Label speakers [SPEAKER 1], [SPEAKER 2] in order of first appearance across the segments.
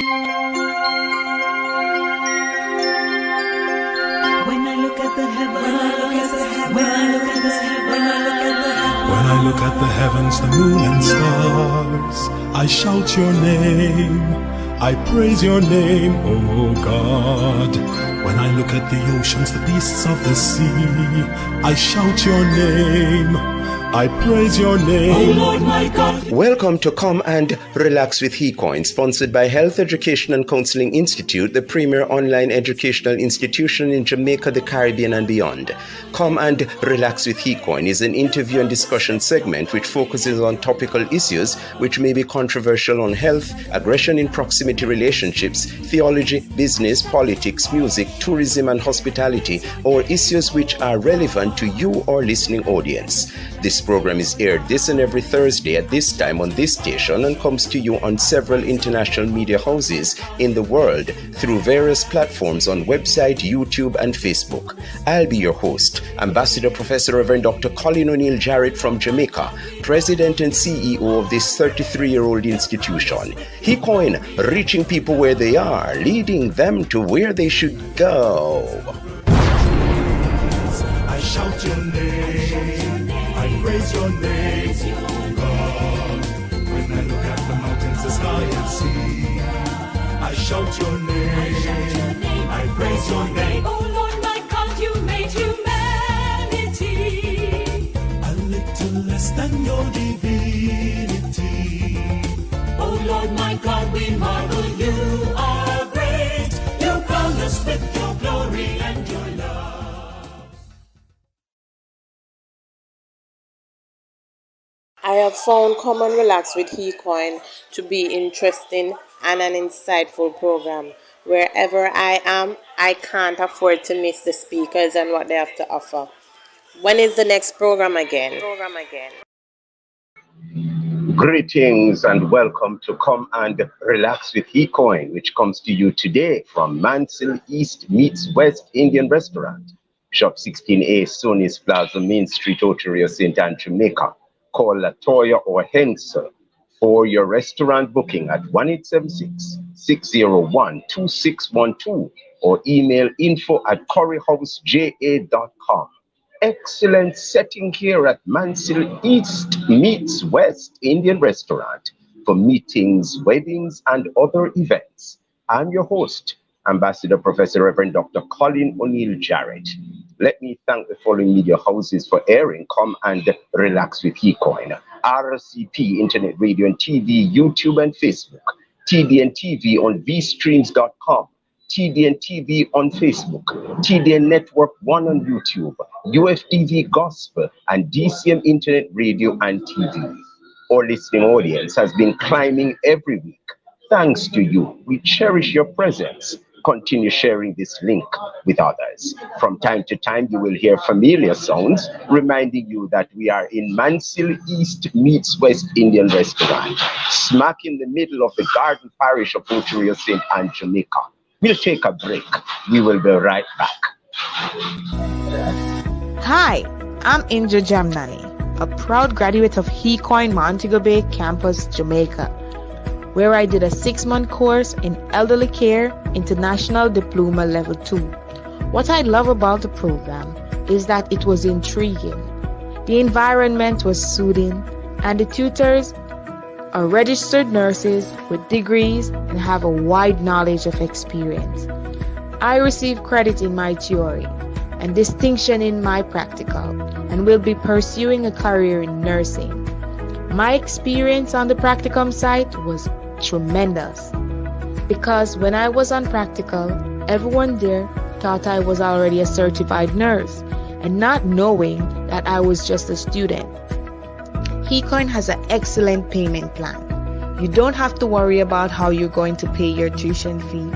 [SPEAKER 1] When I look at the heavens, when I look at the heavens, when I look at the heavens,
[SPEAKER 2] when I look at the heavens, the moon and stars, I shout your name, I praise your name, oh God. When I look at the oceans, the beasts of the sea, I shout your name, I praise your name, oh Lord my God.
[SPEAKER 3] Welcome to Come and Relax with HeCoin, sponsored by Health Education and Counseling Institute, the premier online educational institution in Jamaica, the Caribbean and beyond. Come and Relax with HeCoin is an interview and discussion segment which focuses on topical issues which may be controversial on health, aggression in proximity relationships, theology, business, politics, music, tourism and hospitality, or issues which are relevant to you or listening audience. This program is aired this and every Thursday at this time on this station and comes to you on several international media houses in the world through various platforms on website, YouTube, and Facebook. I'll be your host, Ambassador Professor Reverend Dr. Colin O'Neill Jarrett from Jamaica, President and CEO of this 33-year-old institution. HeCoin, reaching people where they are, leading them to where they should go.
[SPEAKER 2] I shout your name, I praise your name, oh God. When I look at the mountains, the sky and sea, I shout your name, I praise your name.
[SPEAKER 1] oh Lord my God, you made humanity
[SPEAKER 2] A little less than your divinity.
[SPEAKER 1] Oh Lord my God, we marvel, you are great. You crown us with your glory and your love.
[SPEAKER 4] I have found Come and Relax with HeCoin to be interesting and an insightful program. Wherever I am, I can't afford to miss the speakers and what they have to offer. When is the next program again?
[SPEAKER 3] Greetings and welcome to Come and Relax with HeCoin, which comes to you today from Mansell East meets West Indian Restaurant, Shop 16A, Sony's Plaza, Main Street, Oteria, St. Anne, Jamaica. Call Latoya or Hensel for your restaurant booking at 1-876-601-2612 or email info@carwhja.com. Excellent setting here at Mansell East meets West Indian Restaurant for meetings, weddings, and other events. I'm your host, Ambassador Professor Reverend Dr. Colin O'Neill Jarrett. Let me thank the following media houses for airing Come and Relax with HeCoin: RCP, Internet Radio and TV, YouTube and Facebook, TDN TV on vstreams.com, TDN TV on Facebook, TDN Network 1 on YouTube, UFDV Gospel, and DCM Internet Radio and TV. Our listening audience has been climbing every week. Thanks to you, we cherish your presence. Continue sharing this link with others. From time to time, you will hear familiar sounds reminding you that we are in Mansell East meets West Indian Restaurant, smack in the middle of the Garden Parish of Oteria, St. Anne, Jamaica. We'll take a break. We will be right back.
[SPEAKER 5] Hi, I'm Indra Jamnani, a proud graduate of HeCoin Montego Bay Campus, Jamaica, where I did a 6-month course in Elderly Care International Diploma Level 2. What I love about the program is that it was intriguing. The environment was soothing, and the tutors are registered nurses with degrees and have a wide knowledge of experience. I received credit in my theory and distinction in my practical, and will be pursuing a career in nursing. My experience on the practicum site was tremendous, because when I was on practical, everyone there thought I was already a certified nurse, and not knowing that I was just a student. HeCoin has an excellent payment plan. You don't have to worry about how you're going to pay your tuition fee.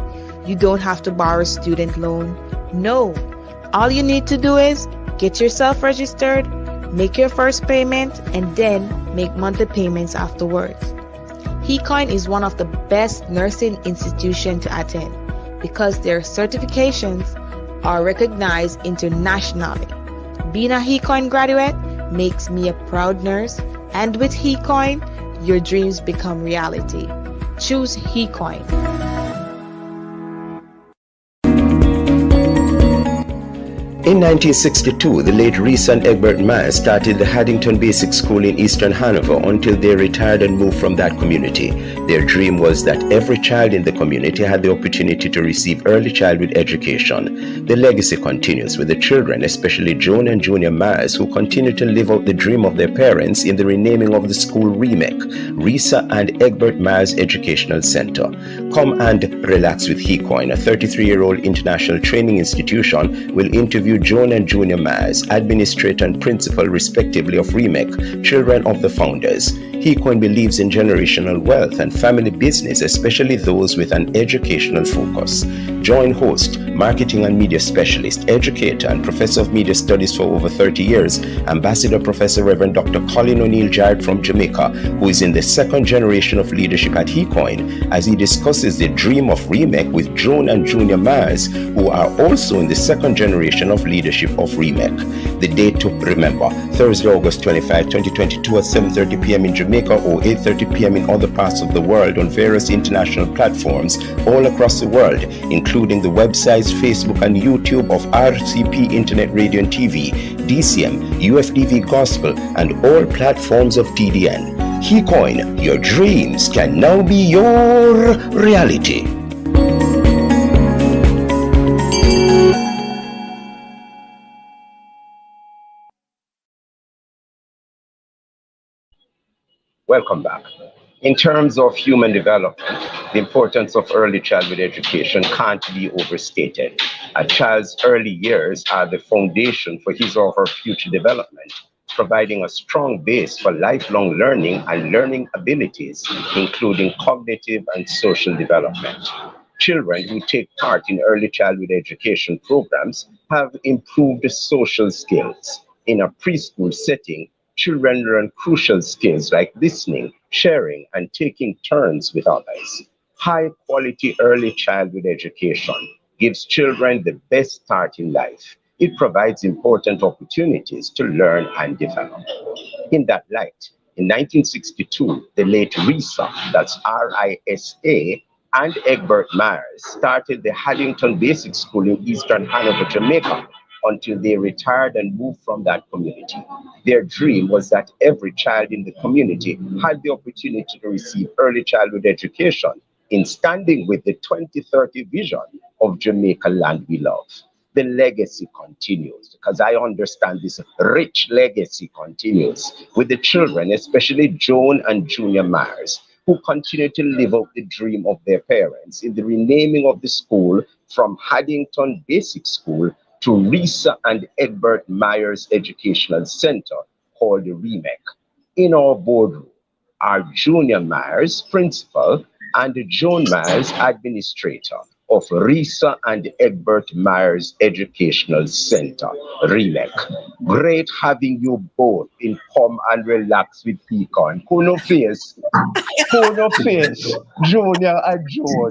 [SPEAKER 5] You don't have to borrow a student loan. No, all you need to do is get yourself registered, make your first payment, and then make monthly payments afterwards. HeCoin is one of the best nursing institutions to attend because their certifications are recognized internationally. Being a HeCoin graduate makes me a proud nurse, and with HeCoin, your dreams become reality. Choose HeCoin.
[SPEAKER 3] In 1962, the late Risa and Egbert Myers started the Haddington Basic School in Eastern Hanover until they retired and moved from that community. Their dream was that every child in the community had the opportunity to receive early childhood education. The legacy continues with the children, especially Joan and Junior Myers, who continue to live out the dream of their parents in the renaming of the school REMEC, Risa and Egbert Myers Educational Center. Come and relax with HeCoin, a 33-year-old international training institution, will interview Joan and Junior Myers, administrator and principal respectively of REMEC, children of the founders. HeCoin believes in generational wealth and family business, especially those with an educational focus. Join host, marketing and media specialist, educator and professor of media studies for over 30 years, Ambassador Professor Reverend Dr. Colin O'Neill Jarrett from Jamaica, who is in the second generation of leadership at HeCoin, as he discusses the dream of REMEC with Joan and Junior Myers, who are also in the second generation of leadership of REMEC. The date to remember, Thursday, August 25, 2022 at 7:30 p.m. in Jamaica or 8:30 p.m. in other parts of the world on various international platforms all across the world, including the websites, Facebook and YouTube of RCP Internet Radio and TV, DCM, UFDV Gospel and all platforms of TDN. HeCoin, your dreams can now be your reality. Welcome back. In terms of human development, the importance of early childhood education can't be overstated. A child's early years are the foundation for his or her future development, providing a strong base for lifelong learning and learning abilities, including cognitive and social development. Children who take part in early childhood education programs have improved social skills. In a preschool setting, children learn crucial skills like listening, sharing, and taking turns with others. High quality early childhood education gives children the best start in life. It provides important opportunities to learn and develop. In that light, in 1962, the late Risa, that's RISA, and Egbert Myers started the Haddington Basic School in Eastern Hanover, Jamaica, until they retired and moved from that community. Their dream was that every child in the community had the opportunity to receive early childhood education in standing with the 2030 vision of Jamaica Land We Love. The legacy continues because I understand this rich legacy continues with the children, especially Joan and Junior Myers, who continue to live out the dream of their parents in the renaming of the school from Haddington Basic School to Risa and Egbert Myers Educational Center, called the REMEC. In our boardroom are Junior Myers, principal, and Joan Myers, administrator of Risa and Egbert Myers Educational Center, REMEC. Great having you both in Come and Relax with Pecan. Kuno face, Junior and Joan.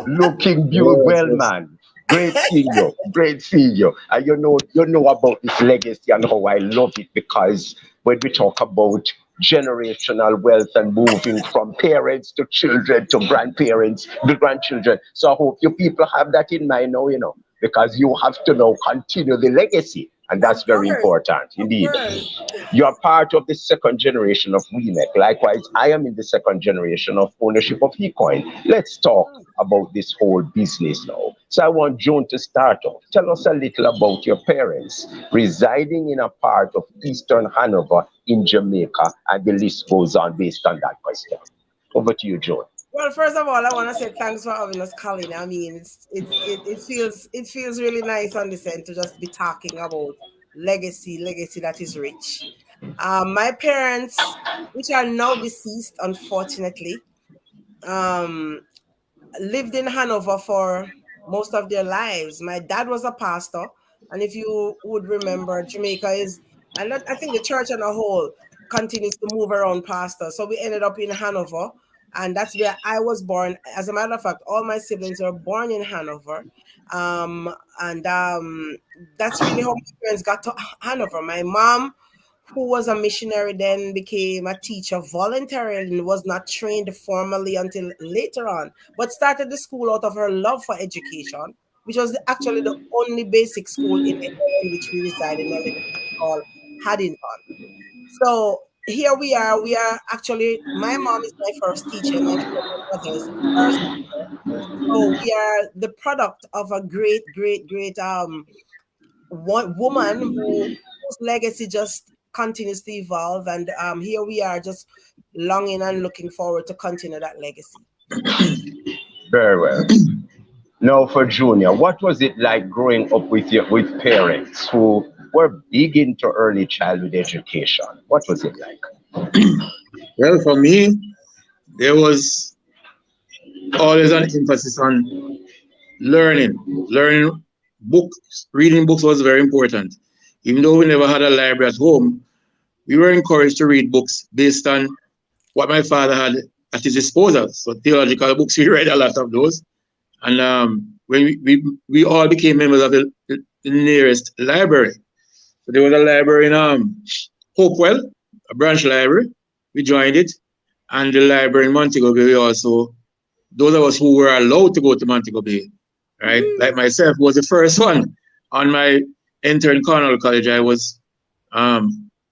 [SPEAKER 3] Looking beautiful, well, man. Great seeing you. Great seeing you. And you know about this legacy and how I love it, because when we talk about generational wealth and moving from parents to children to grandparents to grandchildren. So I hope you people have that in mind now, because you have to now continue the legacy. And that's very important indeed. You are part of the second generation of REMEC. Likewise, I am in the second generation of ownership of HeCoin. Let's talk about this whole business now. So I want Joan to start off. Tell us a little about your parents residing in a part of Eastern Hanover in Jamaica, and the list goes on based on that question. Over to you, Joan.
[SPEAKER 6] Well, first of all, I want to say thanks for having us, Colin. I mean, it feels really nice on this end to just be talking about legacy that is rich. My parents, which are now deceased, unfortunately, lived in Hanover for most of their lives. My dad was a pastor, and if you would remember, Jamaica is, and I think the church on a whole continues to move around pastors. So we ended up in Hanover. And that's where I was born. As a matter of fact, all my siblings were born in Hanover. And that's really how my parents got to Hanover. My mom who was a missionary, then became a teacher voluntarily and was not trained formally until later on, but started the school out of her love for education, which was actually the only basic school in the area in which we reside in a little place called Haddington. So here we are. We are actually, my mom is my first teacher, and I'm sure my mother is the first teacher. So we are the product of a great, great, great one woman whose legacy just continues to evolve, and here we are, just longing and looking forward to continue that legacy.
[SPEAKER 3] Very well. Now for Junior, what was it like growing up with parents who were big into early childhood education? What was it like?
[SPEAKER 7] Well, for me, there was always an emphasis on learning. Learning books, reading books was very important. Even though we never had a library at home, we were encouraged to read books based on what my father had at his disposal. So theological books, we read a lot of those. And when we all became members of the nearest library. So there was a library in Hopewell, a branch library. We joined it. And the library in Montego Bay also, those of us who were allowed to go to Montego Bay, right? Like myself, was the first one. On my enter in Cornell College, I was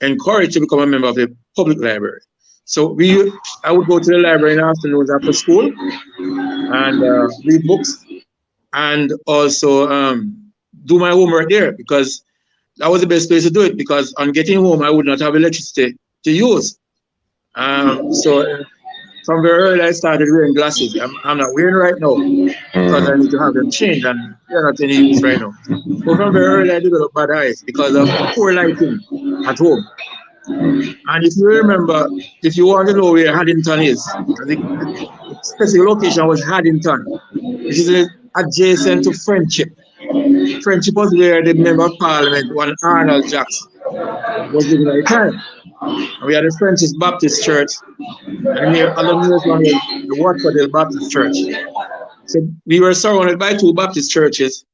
[SPEAKER 7] encouraged to become a member of the public library. So I would go to the library in the afternoons after school and read books and also do my homework there, because that was the best place to do it, because on getting home, I would not have electricity to use. So from very early, I started wearing glasses. I'm not wearing right now because I need to have them changed, and they're not any use right now. But from very early, I developed bad eyes because of poor lighting at home. And if you remember, if you want to know where Haddington is, the specific location was Haddington, which is adjacent to Friendship. Friendship was where the Member of Parliament, one Arnold Jackson, was living at the time. And we had the Friendship Baptist Church, and near other nearest one was the Watford Baptist Church. So we were surrounded by two Baptist churches.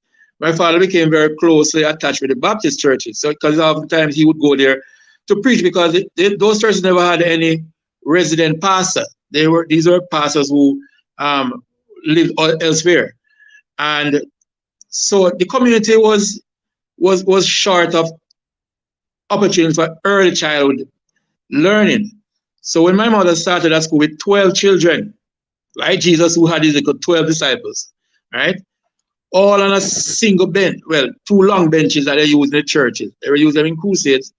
[SPEAKER 7] My father became very closely attached with the Baptist churches. So because oftentimes he would go there to preach, because those churches never had any resident pastor. These were pastors who lived elsewhere. And so the community was short of opportunities for early childhood learning. So when my mother started at school with 12 children, like Jesus, who had his 12 disciples, right? All on a single bench, well, two long benches that they used in the churches. They were using them in crusades.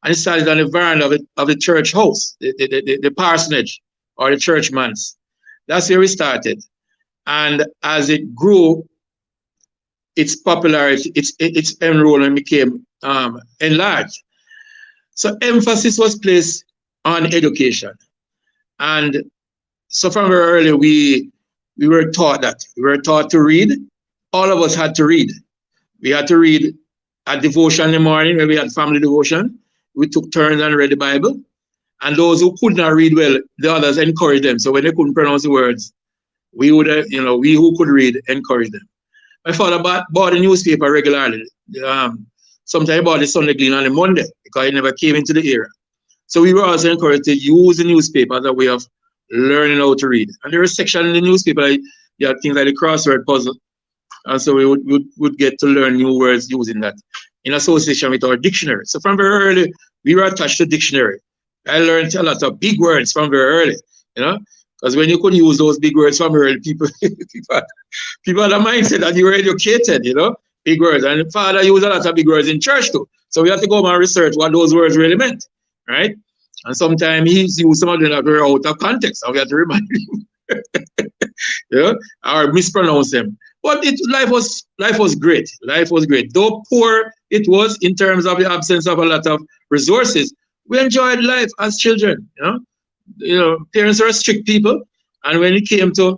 [SPEAKER 7] And it started on the veranda of the church house, the parsonage or the church manse. That's where we started. And as it grew, its popularity, its enrollment became enlarged. So emphasis was placed on education. And so from very early, we were taught that. We were taught to read. All of us had to read. We had to read at devotion in the morning when we had family devotion. We took turns and read the Bible. And those who could not read well, the others encouraged them. So when they couldn't pronounce the words, we would, we who could read, encouraged them. My father bought a newspaper regularly. Sometimes he bought the Sunday Glean on a Monday because he never came into the area. So we were also encouraged to use the newspaper as a way of learning how to read. And there was a section in the newspaper, you had things like the crossword puzzle. And so we would get to learn new words using that in association with our dictionary. So from very early, we were attached to dictionary. I learned a lot of big words from very early, because when you could use those big words from early, people had a mindset that you were educated, big words. And father used a lot of big words in church too. So we had to go and research what those words really meant, right? And sometimes he used some of them that were out of context, and we had to remind him, or mispronounce them. But life was great. Life was great. Though poor it was in terms of the absence of a lot of resources, we enjoyed life as children. Parents are strict people, and when it came to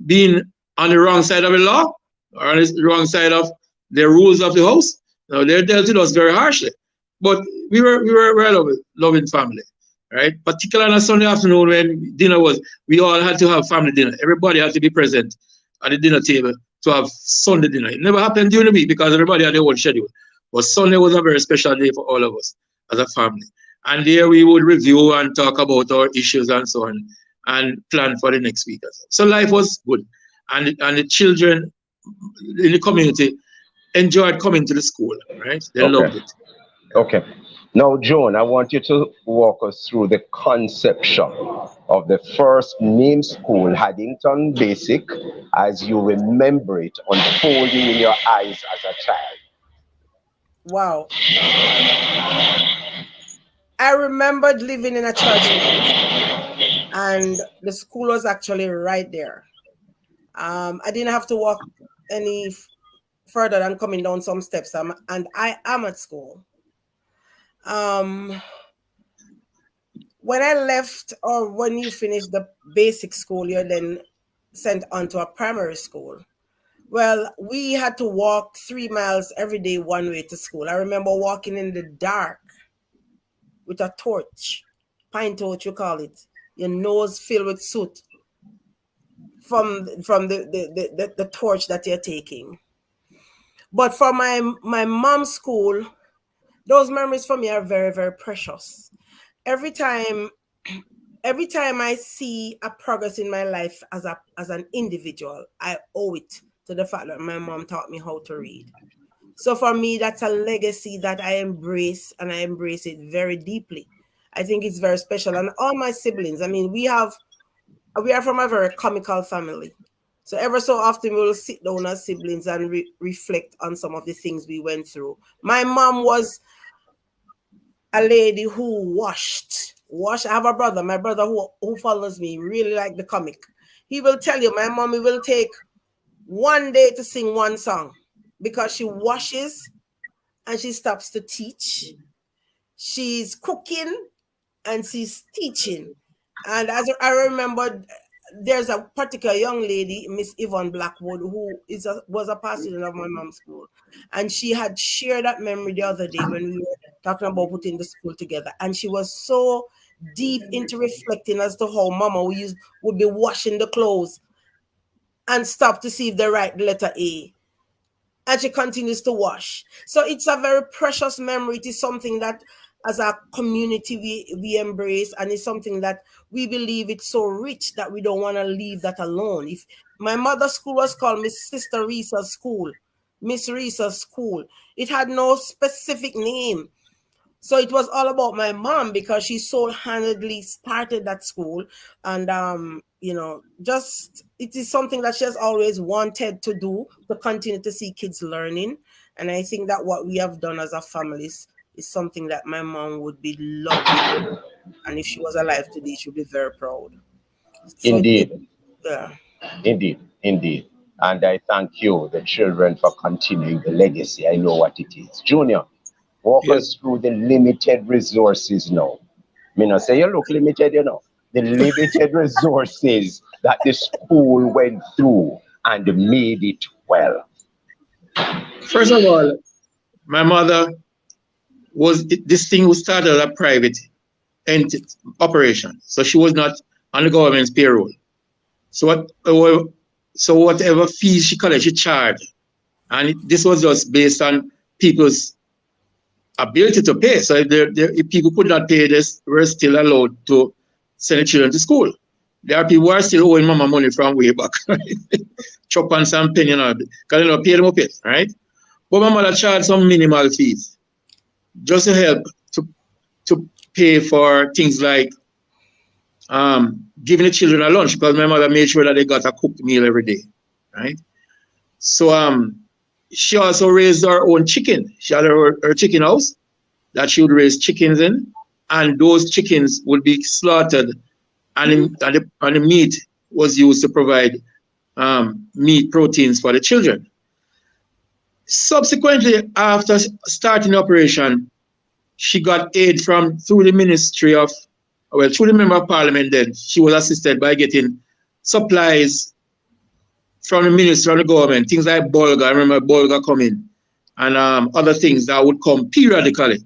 [SPEAKER 7] being on the wrong side of the law or on the wrong side of the rules of the house, they dealt with us very harshly. But we were a loving family, right? Particularly on a Sunday afternoon when dinner was, we all had to have family dinner. Everybody had to be present at the dinner table to have Sunday dinner. It never happened during the week because everybody had their own schedule. But Sunday was a very special day for all of us. as a family. And there we would review and talk about our issues and so on and plan for the next week. So life was good. And the children in the community enjoyed coming to the school, right? They loved it.
[SPEAKER 3] Okay. Now, Joan, I want you to walk us through the conception of the first name school, Haddington Basic, as you remember it unfolding in your eyes as a child.
[SPEAKER 6] Wow. I remembered living in a church and the school was actually right there. I didn't have to walk any further than coming down some steps, and I am at school. When I left, or when you finish the basic school, you're then sent on to a primary school. Well, we had to walk 3 miles every day one way to school. I remember walking in the dark with a torch, pine torch you call it, your nose filled with soot from the torch that you're taking. But for my mom's school, those memories for me are very, very precious. Every time I see a progress in my life as an individual, I owe it to the fact that my mom taught me how to read. So for me, that's a legacy that I embrace, and I embrace it very deeply. I think it's very special. And all my siblings, I mean, we are from a very comical family. So ever so often we will sit down as siblings and reflect on some of the things we went through. My mom was a lady who washed. I have a brother, my brother who follows me, really like the comic. He will tell you, my mommy will take one day to sing one song because she washes and she stops to teach. She's cooking and she's teaching. And as I remember, there's a particular young lady, Miss Yvonne Blackwood, who was a past student of my mom's school. And she had shared that memory the other day when we were talking about putting the school together. And she was so deep into reflecting as to how Mama would be washing the clothes and stop to see if they write the letter A. And she continues to wash. So it's a very precious memory. It is something that as a community we embrace, and it's something that we believe it's so rich that we don't want to leave that alone. If my mother's school was called Miss Sister Risa's School, Miss Risa's School, it had no specific name. So it was all about my mom because she single-handedly started that school. And, just it is something that she has always wanted to do, to continue to see kids learning. And I think that what we have done as a family is something that my mom would be loving. And if she was alive today, she would be very proud. So
[SPEAKER 3] Indeed.
[SPEAKER 6] Yeah.
[SPEAKER 3] Indeed. And I thank you, the children, for continuing the legacy. I know what it is. Junior, walk us through the limited resources now. I mean, I say you look limited, the limited resources that the school went through and made it well.
[SPEAKER 7] First of all, my mother this thing was started as a private entity operation. So she was not on the government's payroll. So whatever fees she collected, she charged. And this was just based on people's ability to pay. So if people could not pay this, we're still allowed to send the children to school. There are people who are still owing Mama money from way back. Right? Chop on some penny, because pay them up it, right? But my mother charged some minimal fees just to help to pay for things like giving the children a lunch, because my mother made sure that they got a cooked meal every day, right? So she also raised her own chicken. She had her chicken house that she would raise chickens in, and those chickens would be slaughtered, and the meat was used to provide meat proteins for the children. Subsequently, after starting the operation, she got aid through the Ministry of, through the Member of Parliament then. She was assisted by getting supplies from the Ministry of the government, things like bulgur. I remember bulgur coming, and other things that would come periodically,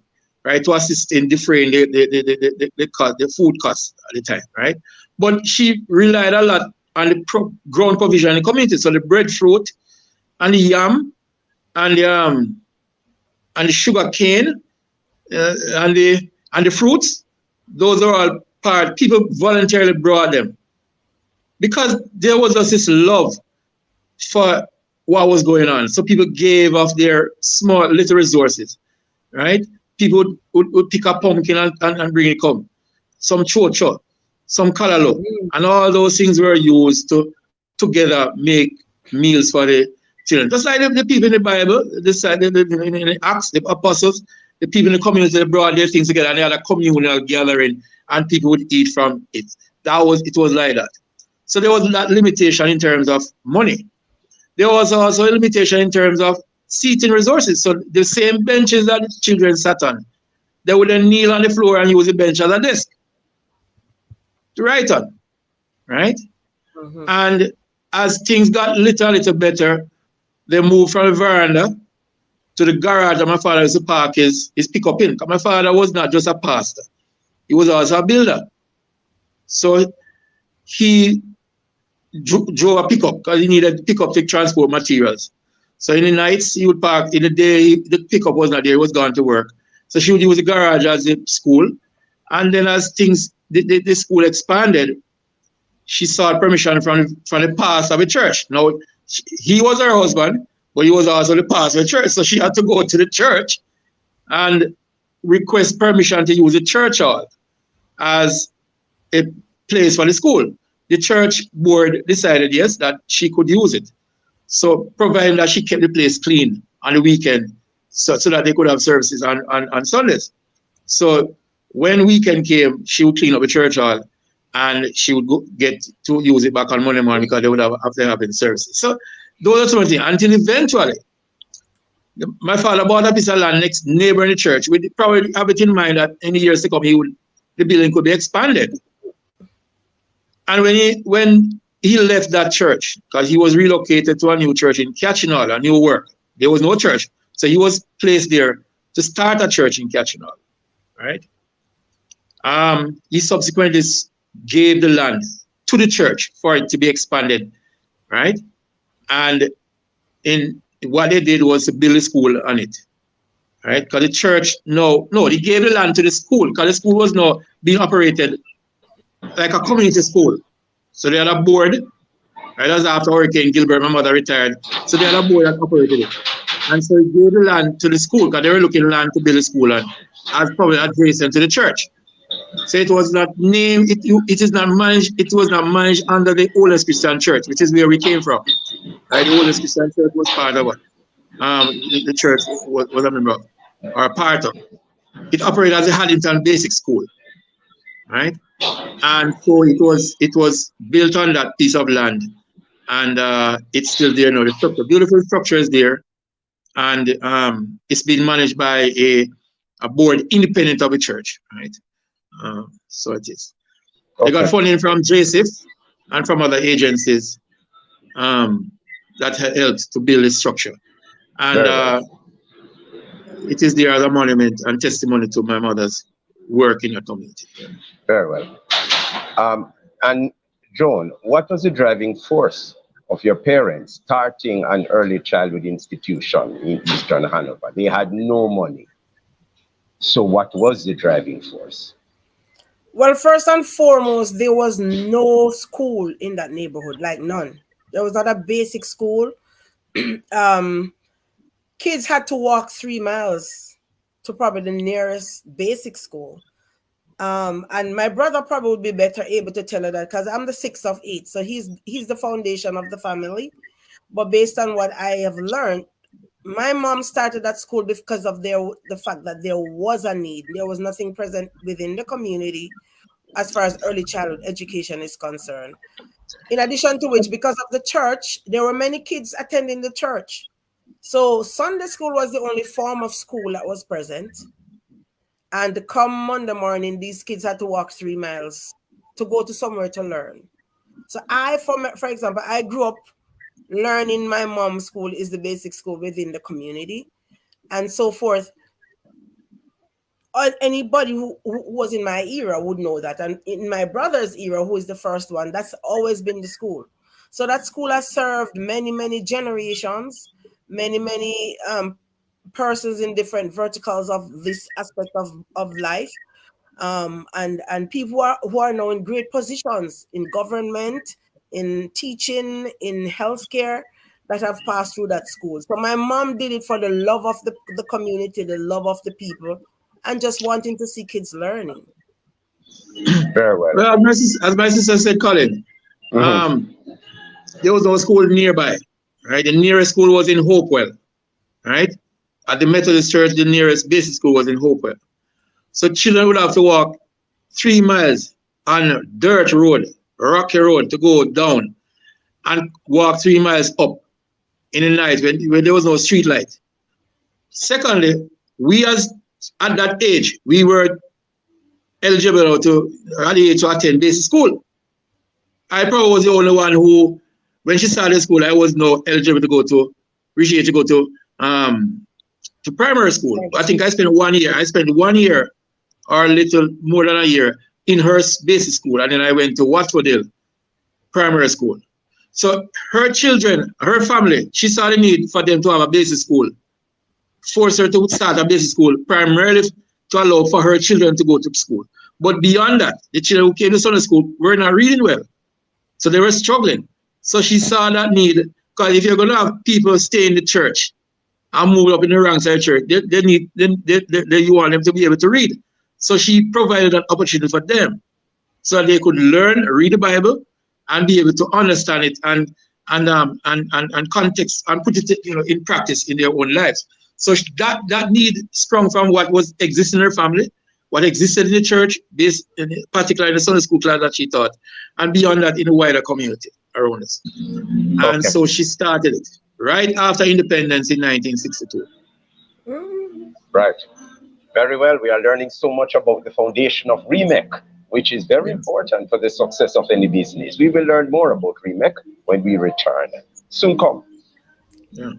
[SPEAKER 7] right, to assist in defraying the food costs at the time, right? But she relied a lot on the ground provision in the community, so the breadfruit and the yam and the sugar cane and the fruits, those are all part. People voluntarily brought them because there was just this love for what was going on. So people gave of their small little resources, right? People would pick up pumpkin and bring it come. Some chocho, some kalalo, and all those things were used to together make meals for the children. Just like the people in the Bible, in the Acts, the apostles, the people in the community, they brought their things together and they had a communal gathering and people would eat from it. It was like that. So there was that limitation in terms of money. There was also a limitation in terms of seating resources. So the same benches that the children sat on, they would then kneel on the floor and use the bench as a desk to write on, right? Mm-hmm. And as things got little better, they moved from the veranda to the garage that my father used to park his pickup in. My father was not just a pastor, he was also a builder. So he drove a pickup because he needed a pickup to transport materials. So in the nights, he would park. In the day, the pickup was not there, he was gone to work. So she would use the garage as a school. And then as things, the school expanded, she sought permission from the pastor of the church. Now, he was her husband, but he was also the pastor of the church. So she had to go to the church and request permission to use the church hall as a place for the school. The church board decided, yes, that she could use it. So providing that she kept the place clean on the weekend so that they could have services on Sundays. So when weekend came, she would clean up the church hall and she would get to use it back on Monday morning because they would have to have services. So those are some things. Until eventually, my father bought a piece of land next neighbor in the church. We probably have it in mind that in the years to come, the building could be expanded. And when he left that church, because he was relocated to a new church in Catchinall, a new work. There was no church. So he was placed there to start a church in Catchinall, right? He subsequently gave the land to the church for it to be expanded, right? And what they did was to build a school on it, right? Because the church, they gave the land to the school because the school was now being operated like a community school. So they had a board, right? That was after Hurricane Gilbert, my mother retired. So they had a board that operated it. And so he gave the land to the school because they were looking land to build a school on, as probably adjacent to the church. So it was not named, it was not managed under the Oldest Christian Church, which is where we came from. Right? The Oldest Christian Church was part of what the church was a member of, or a part of. It operated as a Haddington Basic School, right? And so it was built on that piece of land, and it's still there now. The structure, beautiful structure is there, and it's being managed by a board independent of the church, right? So it is. Okay. They got funding from JSIF and from other agencies that helped to build this structure, and it is there as a monument and testimony to my mother's work in the community.
[SPEAKER 3] Very well. And Joan, what was the driving force of your parents starting an early childhood institution in Eastern Hanover? They had no money. So what was the driving force?
[SPEAKER 6] Well, first and foremost, there was no school in that neighborhood, like none. There was not a basic school. Kids had to walk 3 miles to probably the nearest basic school. And my brother probably would be better able to tell her that because I'm the 6th of 8. So he's the foundation of the family. But based on what I have learned, my mom started that school because of the fact that there was a need. There was nothing present within the community as far as early childhood education is concerned. In addition to which, because of the church, there were many kids attending the church. So Sunday school was the only form of school that was present. And come Monday morning, these kids had to walk 3 miles to go to somewhere to learn. So for example, I grew up learning my mom's school is the basic school within the community and so forth. Anybody who was in my era would know that. And in my brother's era, who is the first one, that's always been the school. So that school has served many, many generations, many persons in different verticals of this aspect of life. And people who are now in great positions in government, in teaching, in healthcare, that have passed through that school. So my mom did it for the love of the community, the love of the people, and just wanting to see kids learning.
[SPEAKER 3] Very well.
[SPEAKER 7] Well, as my sister said, Colin, there was no school nearby, right? The nearest school was in Hopewell, right? At the Methodist Church, the nearest basic school was in Hopewell. So children would have to walk 3 miles on dirt road, rocky road, to go down and walk 3 miles up in the night when there was no street light. Secondly, we at that age, we were eligible to attend basic school. I probably was the only one who, when she started school, I was not eligible to go to primary school. I think I spent 1 year. I spent 1 year or a little more than a year in her basic school, and then I went to Watford primary school. So her children, her family, she saw the need for them to have a basic school, forced her to start a basic school primarily to allow for her children to go to school. But beyond that, the children who came to Sunday school were not reading well, so they were struggling. So she saw that need, because if you're going to have people stay in the church and move up in the ranks of the church, you want them to be able to read. So she provided an opportunity for them so they could learn, read the Bible, and be able to understand it and context and put it in practice in their own lives. So that need sprung from what was existing in her family, what existed in the church, particularly in the Sunday school class that she taught, and beyond that in the wider community around us. And so she started it right after independence in 1962.
[SPEAKER 3] Right. Very well. We are learning so much about the foundation of REMEC, which is very important for the success of any business. We will learn more about REMEC when we return. Soon come.
[SPEAKER 7] Yeah.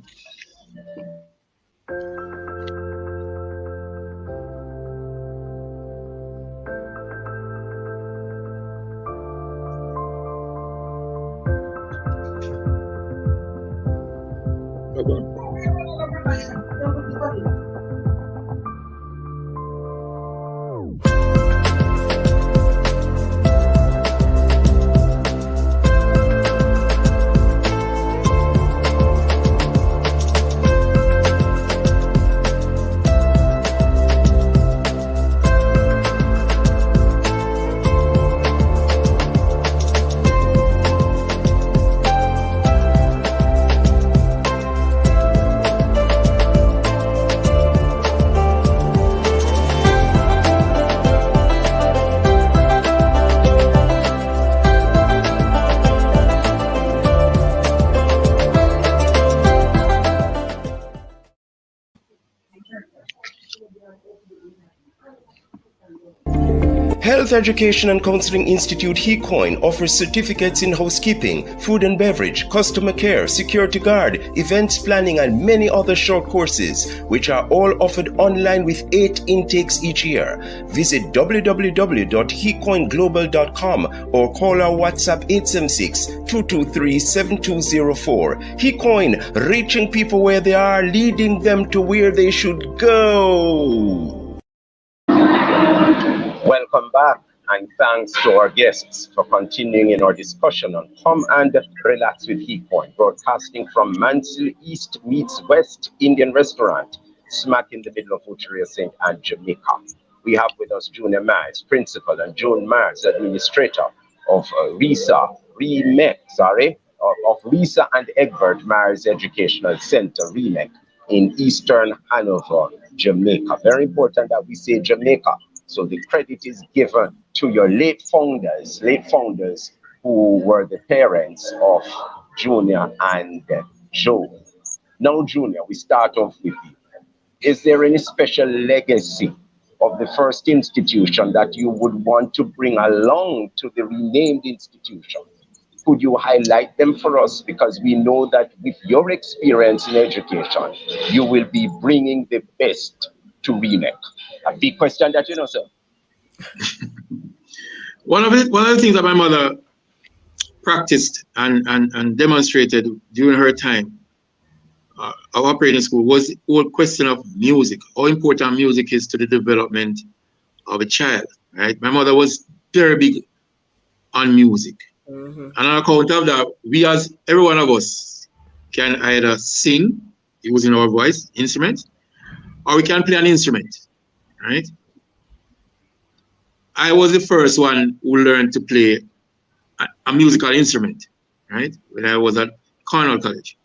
[SPEAKER 3] Health Education and Counseling Institute HECOIN offers certificates in housekeeping, food and beverage, customer care, security guard, events planning, and many other short courses, which are all offered online with 8 intakes each year. Visit www.hecoinglobal.com or call our WhatsApp 876-223-7204. HECOIN, reaching people where they are, leading them to where they should go. Welcome back, and thanks to our guests for continuing in our discussion on Come and Relax with HECOIN, broadcasting from Mansell East meets West Indian Restaurant, smack in the middle of Uteria St. and Jamaica. We have with us Junior Miles, Principal, and June Miles, Administrator of REMEC, of Risa and Egbert Miles Educational Center, REMEC, in Eastern Hanover, Jamaica. Very important that we say Jamaica. So the credit is given to your late founders who were the parents of Junior and Joe. Now, Junior, we start off with you. Is there any special legacy of the first institution that you would want to bring along to the renamed institution? Could you highlight them for us? Because we know that with your experience in education, you will be bringing the best to REMEC. A big question that you know, sir.
[SPEAKER 7] One of the things that my mother practiced and demonstrated during her time our operating school was the whole question of music, how important music is to the development of a child, right? My mother was very big on music. And on account of that, we as every one of us can either sing using our voice, instrument, or we can play an instrument, right? I was the first one who learned to play a musical instrument, right? When I was at Carwh College.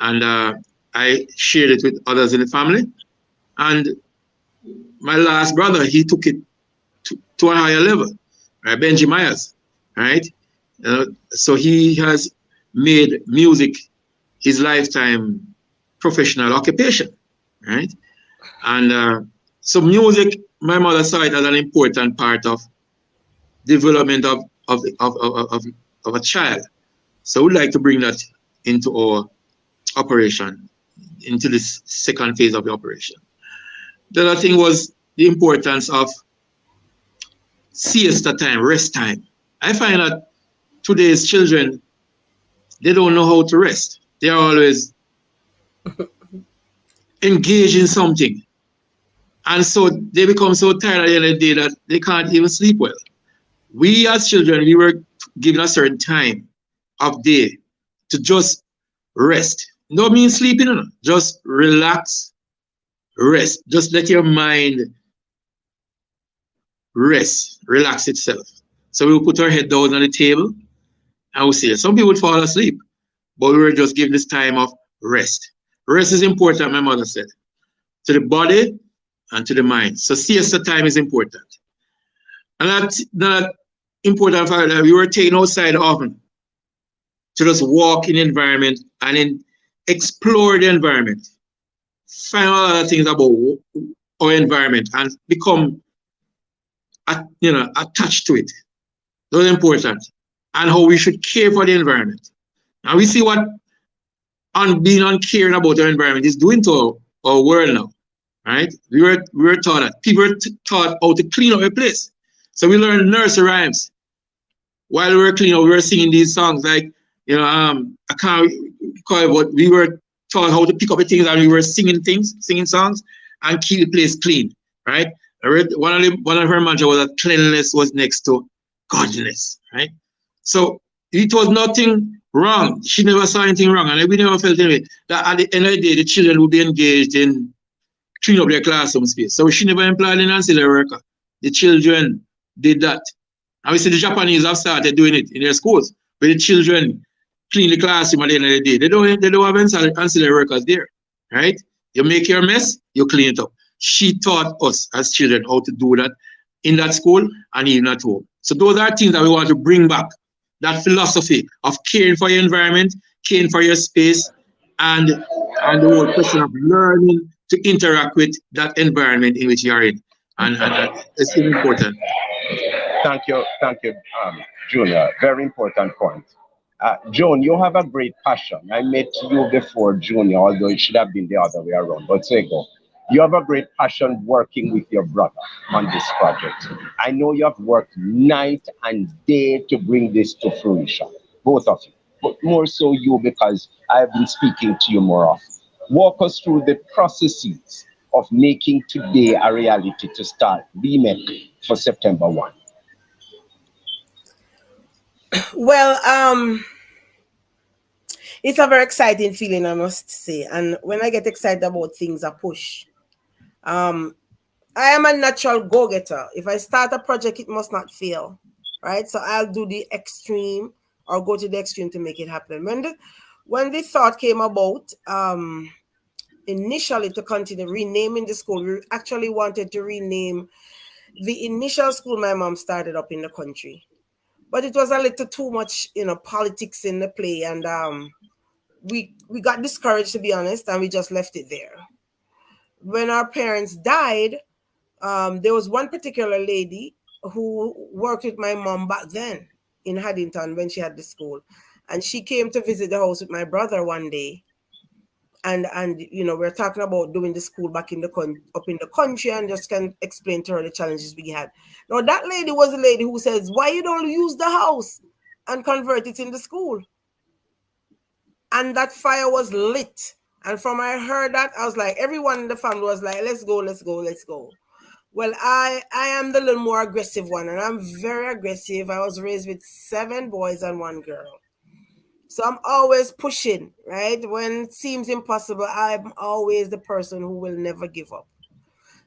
[SPEAKER 7] And I shared it with others in the family. And my last brother, he took it to a higher level, right? Benji Myers, right? So he has made music his lifetime professional occupation, right? And so music, my mother saw it as an important part of development of a child. So we'd like to bring that into our operation, into this second phase of the operation. The other thing was the importance of siesta time, rest time. I find that today's children, they don't know how to rest. They are always engaged in something. And so they become so tired at the end of the day that they can't even sleep well. We as children, we were given a certain time of day to just rest. No means sleeping, just relax, rest. Just let your mind rest, relax itself. So we will put our head down on the table and we'll say, some people would fall asleep, but we were just given this time of rest. Rest is important, my mother said, to the body and to the mind. So siesta time is important. And that's not important for that. We were taken outside often to just walk in the environment and then explore the environment. Find out other things about our environment and become attached to it. Those are important. And how we should care for the environment. Now we see what being uncaring about our environment is doing to our world now. Right? We were taught that. People were taught how to clean up a place. So we learned nursery rhymes. While we were cleaning up, we were singing these songs like, I can't call it, but we were taught how to pick up the things and we were singing songs and keep the place clean, right? I read one of her mantras was that cleanliness was next to godliness, right? So it was nothing wrong. She never saw anything wrong, and we never felt anyway that at the end of the day, the children would be engaged in clean up their classroom space. So she never employed an ancillary worker. The children did that. And we see the Japanese have started doing it in their schools, where the children clean the classroom at the end of the day. They don't have ancillary workers there, right? You make your mess, you clean it up. She taught us as children how to do that in that school and even at home. So those are things that we want to bring back, that philosophy of caring for your environment, caring for your space, and the whole question of learning to interact with that environment in which you are in. And it's important.
[SPEAKER 3] Thank you, Junior. Very important point. Joan, you have a great passion. I met you before Junior, although it should have been the other way around. But say go. You have a great passion working with your brother on this project. I know you have worked night and day to bring this to fruition, both of you. But more so you, because I've been speaking to you more often. Walk us through the processes of making today a reality to start REMEC for September 1.
[SPEAKER 6] Well, it's a very exciting feeling, I must say. And when I get excited about things, I push. I am a natural go-getter. If I start a project, it must not fail, right? So I'll do the extreme or go to the extreme to make it happen. When the thought came about, initially to continue renaming the school, we actually wanted to rename the initial school my mom started up in the country. But it was a little too much, politics in the play. And we got discouraged, to be honest, and we just left it there. When our parents died, there was one particular lady who worked with my mom back then in Haddington when she had the school. And she came to visit the house with my brother one day. And we're talking about doing the school back up in the country, and just can explain to her the challenges we had. Now, that lady was the lady who says, why you don't use the house and convert it in the school? And that fire was lit. And from I heard that, I was like, everyone in the family was like, let's go, let's go, let's go. Well, I am the little more aggressive one, and I'm very aggressive. I was raised with 7 boys and 1 girl. So I'm always pushing, right? When it seems impossible, I'm always the person who will never give up.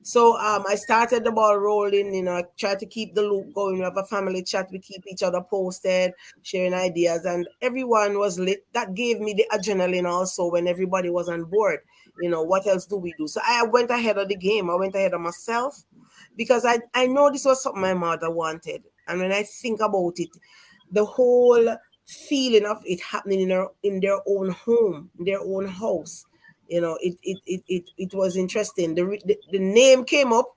[SPEAKER 6] So I started the ball rolling, you know, I tried to keep the loop going. We have a family chat, we keep each other posted, sharing ideas, and everyone was lit. That gave me the adrenaline also when everybody was on board. You know, what else do we do? So I went ahead of the game. I went ahead of myself because I know this was something my mother wanted. And when I think about it, the whole feeling of it happening in their own home, in their own house, you know, it was interesting. The name came up.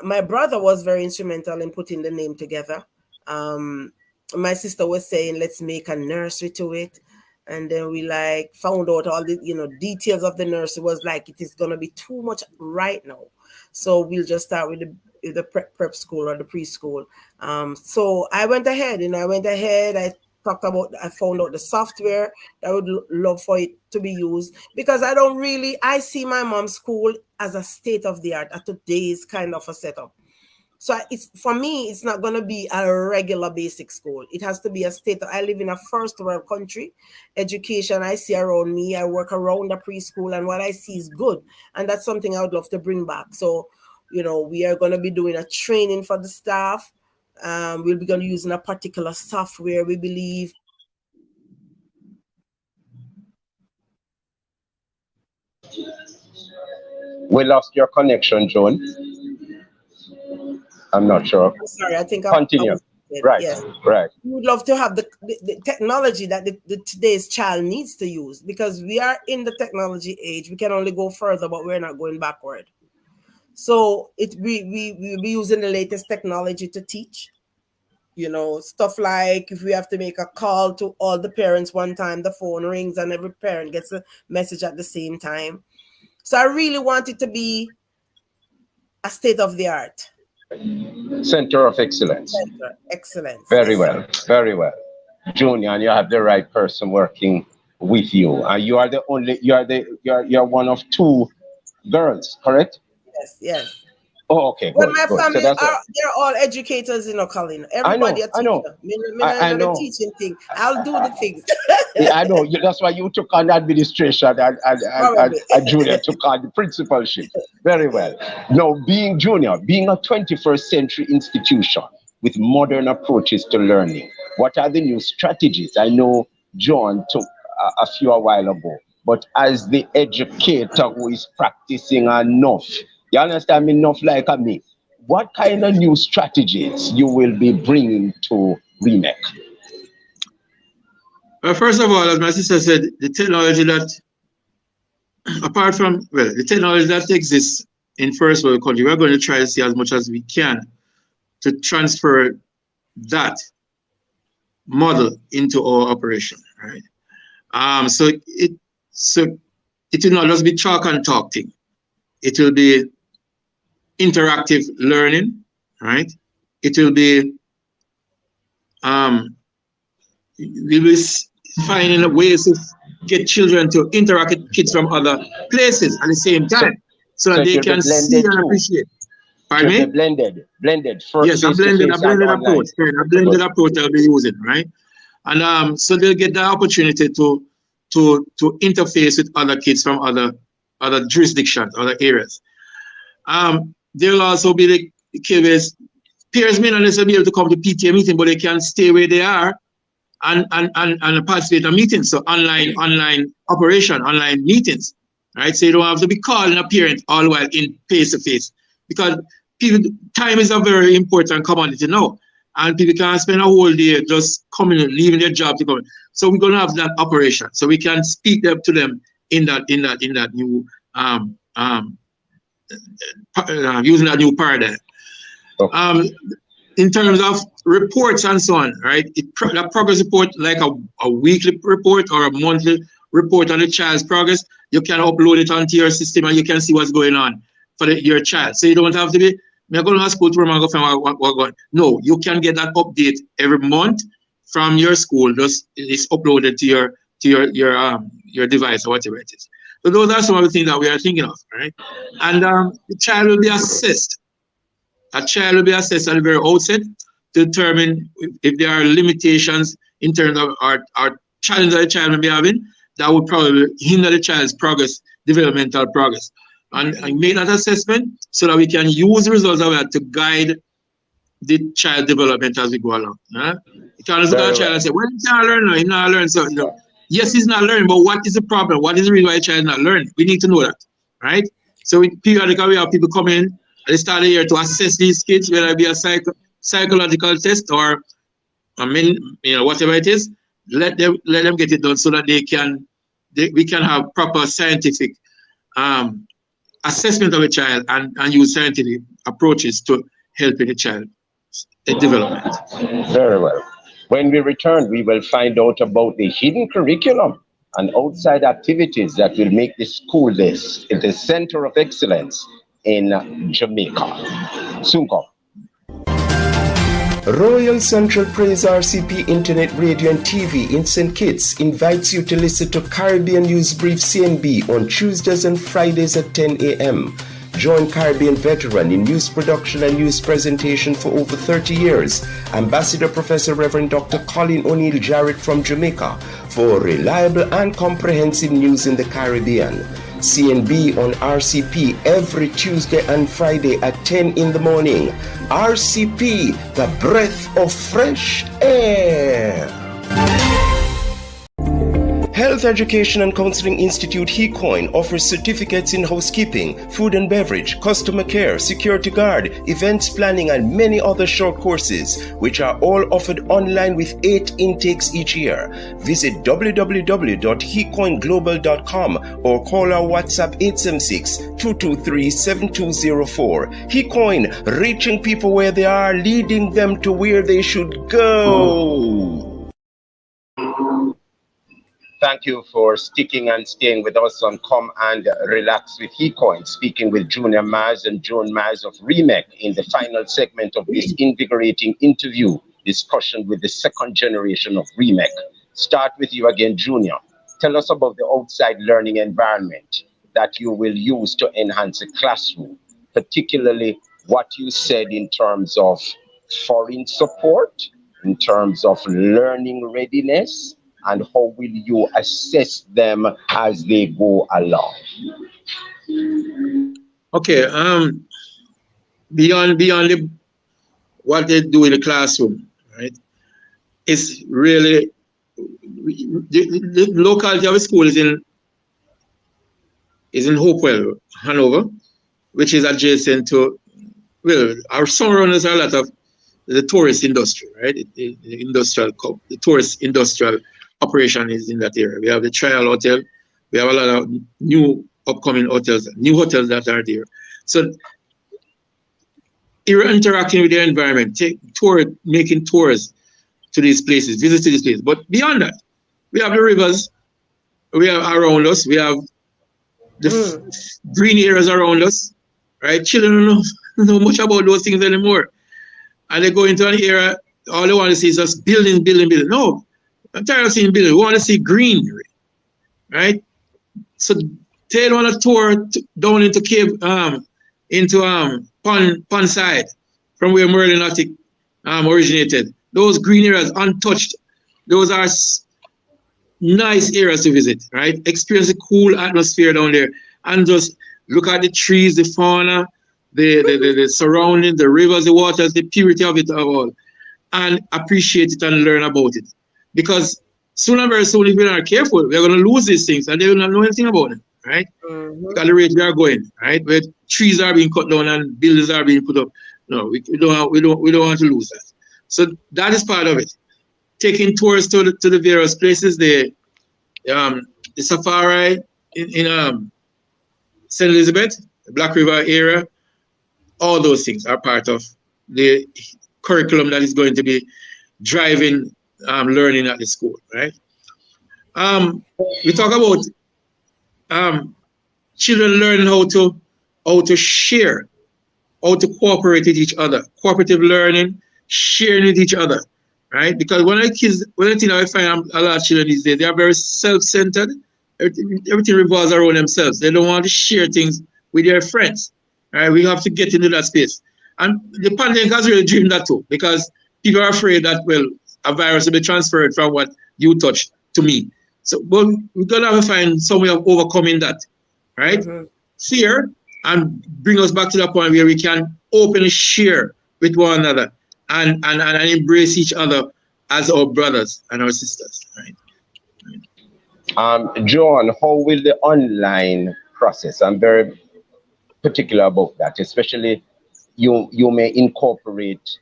[SPEAKER 6] My brother was very instrumental in putting the name together. My sister was saying, let's make a nursery to it. And then we like found out all the, you know, details of the nursery. Was like, it is going to be too much right now. So we'll just start with the prep school or the preschool. So I went ahead, I talked about, I found out the software that I would love for it to be used, because I see my mom's school as a state of the art, at today's kind of a setup. So for me, it's not going to be a regular basic school. It has to be a state. I live in a first world country. Education I see around me. I work around the preschool, and what I see is good. And that's something I would love to bring back. So, you know, we are going to be doing a training for the staff. We'll be going to using a particular software, we believe.
[SPEAKER 3] We lost your connection, Joan. I'm not sure.
[SPEAKER 6] I'm sorry, I think
[SPEAKER 3] Continue. Right,
[SPEAKER 6] yes.
[SPEAKER 3] right.
[SPEAKER 6] We would love to have the technology that the today's child needs to use, because we are in the technology age. We can only go further, but we're not going backward. So we will be using the latest technology to teach. You know, stuff like if we have to make a call to all the parents one time, the phone rings and every parent gets a message at the same time. So I really want it to be a state of the art.
[SPEAKER 3] Center of excellence.
[SPEAKER 6] Excellence.
[SPEAKER 3] Very well, very well. Junior, and you have the right person working with you. And you are you're one of 2 girls, correct?
[SPEAKER 6] Yes.
[SPEAKER 3] Oh, okay.
[SPEAKER 6] Well,
[SPEAKER 3] good,
[SPEAKER 6] my
[SPEAKER 3] good.
[SPEAKER 6] family
[SPEAKER 3] So
[SPEAKER 6] they're all educators, you know, Colin. Everybody a teacher.
[SPEAKER 3] I know. I know.
[SPEAKER 6] The teaching thing. I'll do the things.
[SPEAKER 3] Yeah, I know. That's why you took on administration and Junior took on the principalship. Very well. Now, being Junior, being a 21st century institution with modern approaches to learning, what are the new strategies? I know John took a few a while ago, but as the educator who is practicing enough, you understand me, enough like me, what kind of new strategies you will be bringing to REMEC?
[SPEAKER 7] First of all, as my sister said, the technology that, apart from, well, the technology that exists in first world country, we're going to try to see as much as we can to transfer that model into our operation, right? So it will not just be chalk and talk thing. It will be interactive learning, right? It will be we will finding ways to get children to interact with kids from other places at the same time, so that they can see and appreciate. Pardon me?
[SPEAKER 3] Blended.
[SPEAKER 7] Yes, a blended approach. A blended approach they'll be using, right? And so they'll get the opportunity to interface with other kids from other jurisdictions, other areas. There'll also be the case peers may not necessarily be able to come to PTA meeting, but they can stay where they are and participate in meetings. So online operation, online meetings, right? So you don't have to be calling a parent all the while in face-to-face, because time is a very important commodity now, and people can't spend a whole day just coming and leaving their job to come. So we're gonna have that operation, so we can speak to them in that new using that new paradigm. Okay. In terms of reports and so on, right? The progress report, like a weekly report or a monthly report on the child's progress, you can upload it onto your system and you can see what's going on for your child. So you don't have to be, I'm going to school tomorrow, go find what's going on. No, you can get that update every month from your school. Just it's uploaded to your device or whatever it is. So those are some of the things that we are thinking of, right? And the child will be assessed. A child will be assessed at the very outset to determine if there are limitations in terms of our challenge that the child may be having that would probably hinder the child's progress, developmental progress. And make that assessment so that we can use the results of that to guide the child development as we go along. You can't just look at a child and say, well, he's not learning, he's not learning. So, yes, he's not learning, but what is the problem? What is the reason why the child is not learning? We need to know that, right? So periodically we have people come in at the start of the year to assess these kids, whether it be a psychological test or, whatever it is. Let them get it done so that we can have proper scientific assessment of a child and use scientific approaches to help the child's development.
[SPEAKER 3] Very well. When we return, we will find out about the hidden curriculum and outside activities that will make the school the center of excellence in Jamaica. Soon come. Royal Central Praise RCP Internet Radio and TV in St. Kitts invites you to listen to Caribbean News Brief CNB on Tuesdays and Fridays at 10 a.m. Join Caribbean veteran in news production and news presentation for over 30 years, Ambassador Professor Reverend Dr. Colin O'Neill Jarrett from Jamaica, for reliable and comprehensive news in the Caribbean. CNB on RCP every Tuesday and Friday at 10 in the morning. RCP, the breath of fresh air. Health Education and Counseling Institute HECOIN offers certificates in housekeeping, food and beverage, customer care, security guard, events planning, and many other short courses, which are all offered online with 8 intakes each year. Visit www.hecoinglobal.com or call our WhatsApp 876-223-7204. HECOIN, reaching people where they are, leading them to where they should go. Thank you for sticking and staying with us on Come and Relax with HECOIN, speaking with Junior Maz and Joan Maz of REMEC in the final segment of this invigorating interview discussion with the second generation of REMEC. Start with you again, Junior. Tell us about the outside learning environment that you will use to enhance the classroom, particularly what you said in terms of foreign support, in terms of learning readiness, and how will you assess them as they go along?
[SPEAKER 7] Okay, beyond what they do in the classroom, right? It's really the locality of the school is in Hopewell, Hanover, which is adjacent to, well, our surroundings are a lot of the tourist industry, right? The tourist industrial operation is in that area. We have the Trial Hotel. We have a lot of new upcoming hotels, new hotels that are there. So you're interacting with their environment, making tours to these places, visit to these places. But beyond that, we have the rivers, we have around us, we have the green areas around us, right? Children don't know much about those things anymore. And they go into an area, all they want to see is just building. No. I'm tired of seeing buildings. We want to see greenery, right? So take on a tour down into Pond Side, from where Merlin Attic originated. Those green areas, untouched, those are nice areas to visit, right? Experience the cool atmosphere down there, and just look at the trees, the fauna, the surrounding, the rivers, the waters, the purity of it all, and appreciate it and learn about it. Because soon and very soon, if we're not careful, we're going to lose these things and they will not know anything about them, right? Look at the rate we are going, right? Where trees are being cut down and buildings are being put up. No, we don't want to lose that. So that is part of it. Taking tours to the various places, the safari in St. Elizabeth, the Black River area, all those things are part of the curriculum that is going to be driving learning at the school, right? We talk about children learning how to share, how to cooperate with each other, cooperative learning, sharing with each other, right? Because one of the things I find a lot of children these days, they are very self-centered, everything revolves around themselves. They don't want to share things with their friends. Right? We have to get into that space. And the pandemic has really driven that too, because people are afraid that, well, a virus will be transferred from what you touched to me. So, but we're going to have to find some way of overcoming that, right? Fear, and bring us back to the point where we can openly share with one another and embrace each other as our brothers and our sisters, right?
[SPEAKER 3] John, how will the online process? I'm very particular about that, especially you may incorporate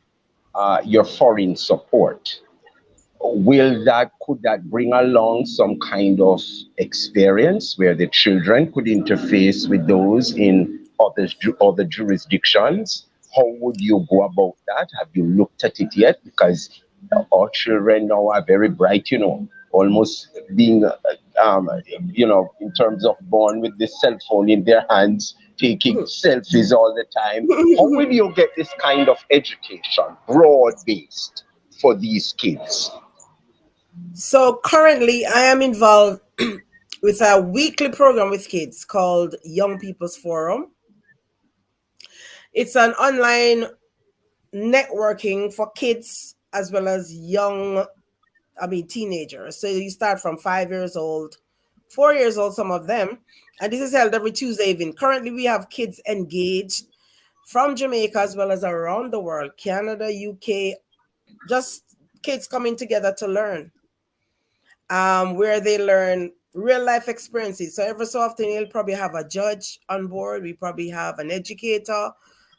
[SPEAKER 3] your foreign support. Could that bring along some kind of experience where the children could interface with those in other jurisdictions? How would you go about that? Have you looked at it yet? Because our children now are very bright, almost being, in terms of born with the cell phone in their hands, taking selfies all the time. How will you get this kind of education, broad-based, for these kids?
[SPEAKER 6] So currently, I am involved with a weekly program with kids called Young People's Forum. It's an online networking for kids as well as teenagers. So you start from 5 years old, 4 years old, some of them. And this is held every Tuesday evening. Currently, we have kids engaged from Jamaica as well as around the world, Canada, UK, just kids coming together to learn. Where they learn real life experiences. So every so often you'll probably have a judge on board. We probably have an educator,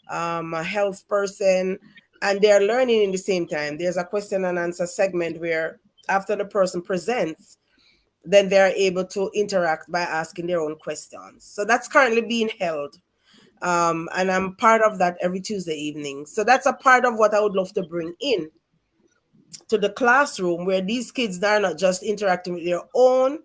[SPEAKER 6] a health person, and they're learning in the same time. There's a question and answer segment where after the person presents, then they're able to interact by asking their own questions. So that's currently being held. And I'm part of that every Tuesday evening. So that's a part of what I would love to bring in to the classroom, where these kids are not just interacting with their own,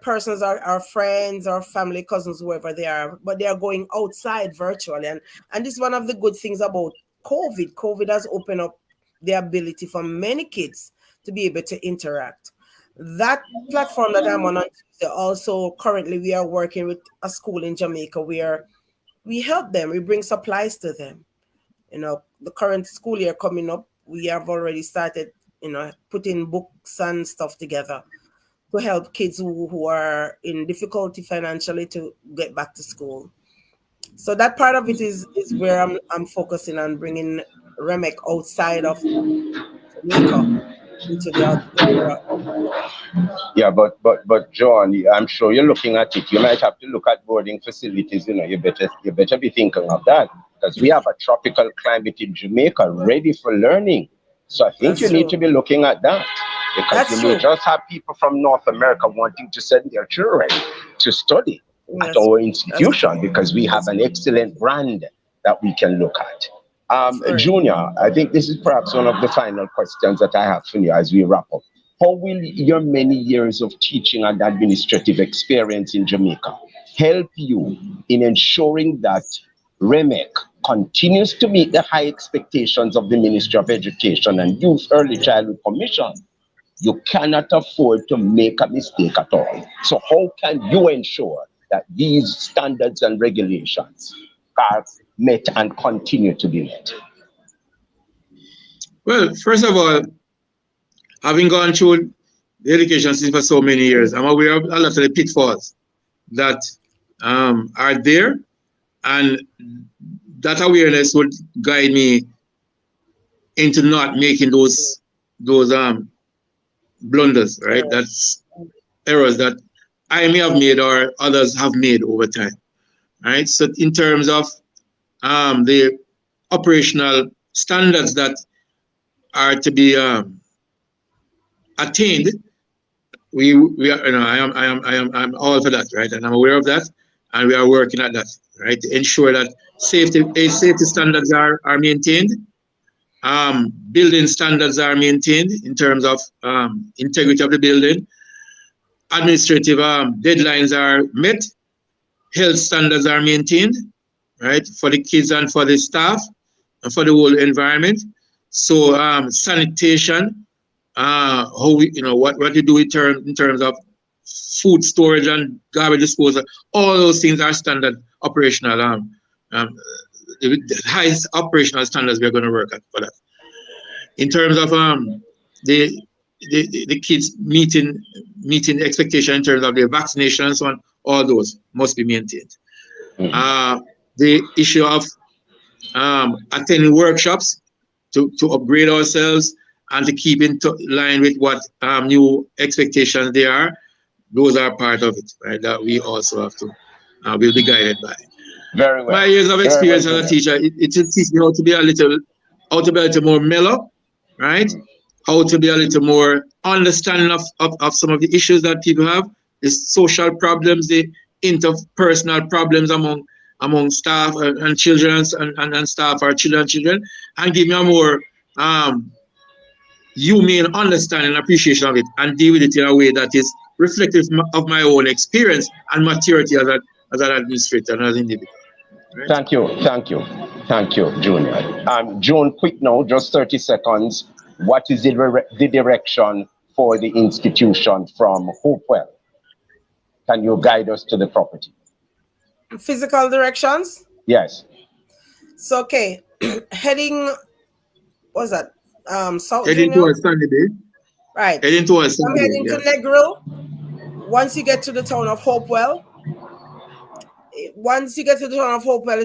[SPEAKER 6] persons, our friends, our family, cousins, whoever they are, but they are going outside virtually. And this is one of the good things about COVID. COVID has opened up the ability for many kids to be able to interact. That platform that I'm on Tuesday, also currently we are working with a school in Jamaica where we help them, we bring supplies to them. The current school year coming up, we have already started, putting books and stuff together to help kids who are in difficulty financially to get back to school. So that part of it is where I'm focusing on bringing REMEC outside of Jamaica into the other.
[SPEAKER 3] Yeah, but John, I'm sure you're looking at it. You might have to look at boarding facilities. You better be thinking of that, because we have a tropical climate in Jamaica ready for learning. So I think you need to be looking at that, because you may just have people from North America wanting to send their children to study at our institution, because we have an excellent brand that we can look at. Junior, I think this is perhaps one of the final questions that I have for you as we wrap up. How will your many years of teaching and administrative experience in Jamaica help you in ensuring that REMEC continues to meet the high expectations of the Ministry of Education and Youth Early Childhood Commission? You cannot afford to make a mistake at all. So how can you ensure that these standards and regulations are met and continue to be met?
[SPEAKER 7] Well, first of all, having gone through the education system for so many years, I'm aware of a lot of the pitfalls that are there, and that awareness would guide me into not making those blunders, right? That's errors that I may have made or others have made over time, right? So in terms of the operational standards that are to be attained, we are, I'm all for that, right? And I'm aware of that, and we are working at that, right? To ensure that safety standards are maintained, building standards are maintained in terms of integrity of the building, administrative deadlines are met, health standards are maintained, right, for the kids and for the staff and for the whole environment. So sanitation, how we, what you do in terms of food storage and garbage disposal. All those things are standard operational, the highest operational standards we're going to work at for that. In terms of the kids meeting the expectation in terms of their vaccination and so on, all those must be maintained. The issue of attending workshops to upgrade ourselves and to keep in line with what new expectations there are, those are part of it, right? That we also have to will be guided by.
[SPEAKER 3] Very well.
[SPEAKER 7] My years of experience as a teacher, it teaches me how to be a little more mellow, right? How to be a little more understanding of some of the issues that people have, the social problems, the interpersonal problems among staff and children and staff or children, and give me a more humane understanding and appreciation of it, and deal with it in a way that is reflective of my own experience and maturity as an administrator and as an individual. Right?
[SPEAKER 3] Thank you, Junior. June, quick now, just 30 seconds. What is the direction for the institution from Hopewell? Can you guide us to the property?
[SPEAKER 6] Physical directions?
[SPEAKER 3] Yes.
[SPEAKER 6] So, okay, heading, what's that? South
[SPEAKER 7] heading towards Sandy Bay.
[SPEAKER 6] Right.
[SPEAKER 7] Heading towards Sandy Bay.
[SPEAKER 6] Heading to Negril. Once you get to the town of Hopewell, it's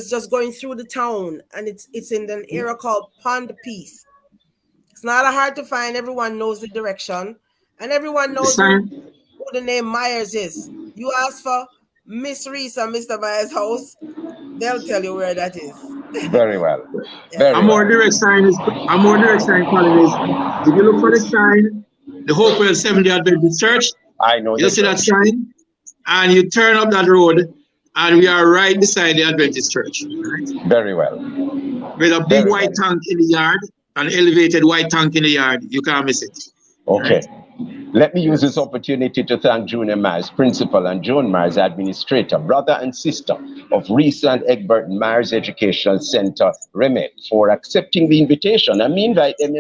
[SPEAKER 6] just going through the town, and it's in an area called Pond Peace. It's not hard to find. Everyone knows the direction, and everyone knows who the name Myers is. You ask for Miss Risa, Mr. Myers' house, they'll tell you where that is.
[SPEAKER 3] Very well.
[SPEAKER 7] A more direct sign, Colin, is if you look for the sign, the Hopewell Seventh-day Adventist Church.
[SPEAKER 3] I know.
[SPEAKER 7] You see that sign, and you turn up that road, and we are right beside the Adventist Church. Right?
[SPEAKER 3] Very well.
[SPEAKER 7] With a big white tank in the yard, an elevated white tank in the yard. You can't miss it.
[SPEAKER 3] Okay. Right? Let me use this opportunity to thank Junior Myers, Principal, and Joan Myers, Administrator, brother and sister of Risa and Egbert Myers Educational Center, REMEC, for accepting the invitation. And we invite them,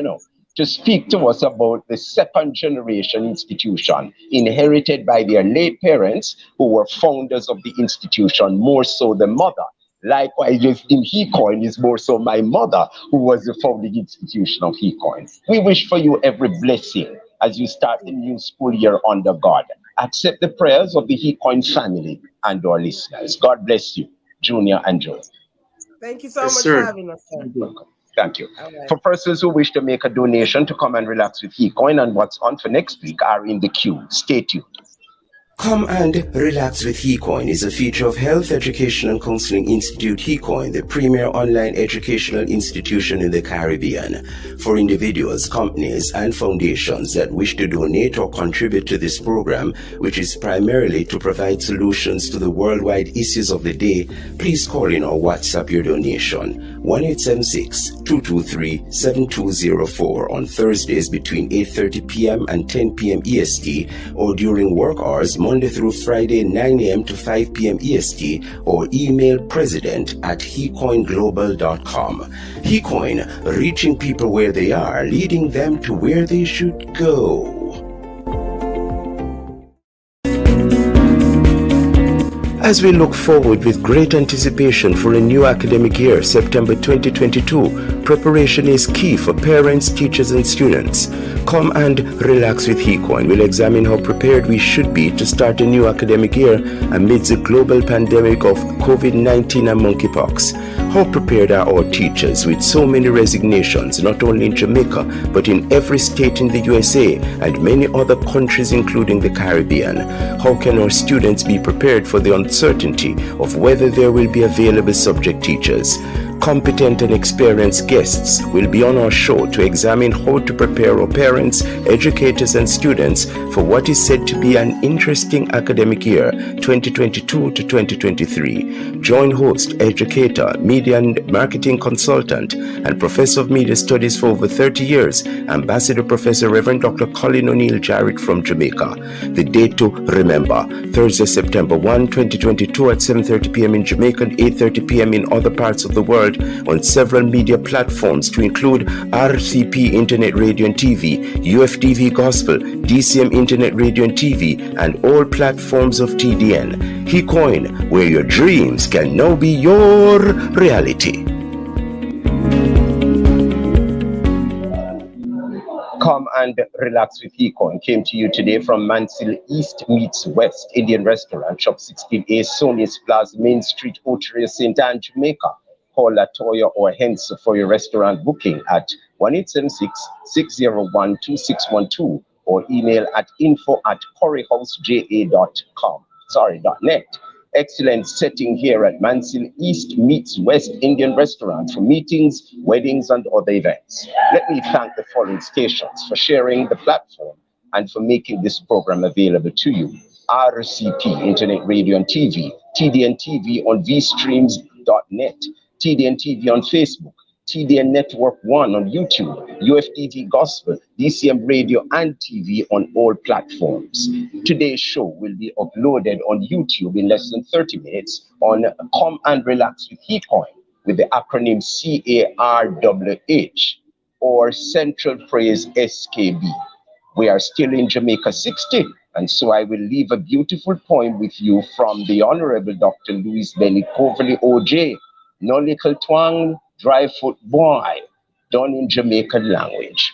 [SPEAKER 3] to speak to us about the second generation institution inherited by their late parents, who were founders of the institution, more so the mother. Likewise, in HeCoin is more so my mother, who was the founding institution of HeCoin. We wish for you every blessing as you start the new school year under God. Accept the prayers of the HeCoin family and our listeners. God bless you, Junior and Joe.
[SPEAKER 6] Thank you so much for having us, sir.
[SPEAKER 3] Thank you.
[SPEAKER 6] Right.
[SPEAKER 3] For persons who wish to make a donation to come and relax with HeCoin and what's on for next week are in the queue. Stay tuned.
[SPEAKER 8] Come and relax with HeCoin is a feature of Health Education and Counseling Institute HeCoin, the premier online educational institution in the Caribbean. For individuals, companies, and foundations that wish to donate or contribute to this program, which is primarily to provide solutions to the worldwide issues of the day, please call in or WhatsApp your donation. 1-876-223-7204 on Thursdays between 8:30 p.m. and 10 p.m. EST, or during work hours Monday through Friday 9 a.m. to 5 p.m. EST, or email president@hecoinglobal.com. HeCoin, reaching people where they are, leading them to where they should go. As we look forward with great anticipation for a new academic year, September 2022, preparation is key for parents, teachers, and students. Come and relax with HeCoin. We'll examine how prepared we should be to start a new academic year amidst the global pandemic of COVID-19 and monkeypox. How prepared are our teachers with so many resignations, not only in Jamaica, but in every state in the USA and many other countries, including the Caribbean? How can our students be prepared for the uncertainty of whether there will be available subject teachers? Competent and experienced guests will be on our show to examine how to prepare our parents, educators, and students for what is said to be an interesting academic year, 2022 to 2023. Join host, educator, media and marketing consultant, and professor of media studies for over 30 years, Ambassador Professor Reverend Dr. Colin O'Neill Jarrett from Jamaica. The date to remember, Thursday, September 1, 2022 at 7:30 p.m. in Jamaica and 8:30 p.m. in other parts of the world heard on several media platforms to include RCP Internet Radio and TV, UFTV Gospel, DCM Internet Radio and TV, and all platforms of TDN. HeCoin, where your dreams can now be your reality.
[SPEAKER 3] Come and Relax with HeCoin came to you today from Mansell East Meets West Indian Restaurant, Shop 16A, Sonia's Plaza, Main Street, Oteria, St. Anne, Jamaica. Call Latoya or Hens for your restaurant booking at 1-876-601-2612 or email at info@coreyhouseja.net. Excellent setting here at Mansell East Meets West Indian Restaurant for meetings, weddings, and other events. Let me thank the following stations for sharing the platform and for making this program available to you. RCP Internet Radio and TV, TDN TV on vstreams.net, TDN TV on Facebook, TDN Network 1 on YouTube, UFTV Gospel, DCM Radio and TV on all platforms. Today's show will be uploaded on YouTube in less than 30 minutes on Come and Relax with HeCoin with the acronym CARWH or Central Praise SKB. We are still in Jamaica 60, and so I will leave a beautiful poem with you from the Honorable Dr. Louis Benny Coverley OJ. No little twang, dry foot boy, done in Jamaican language.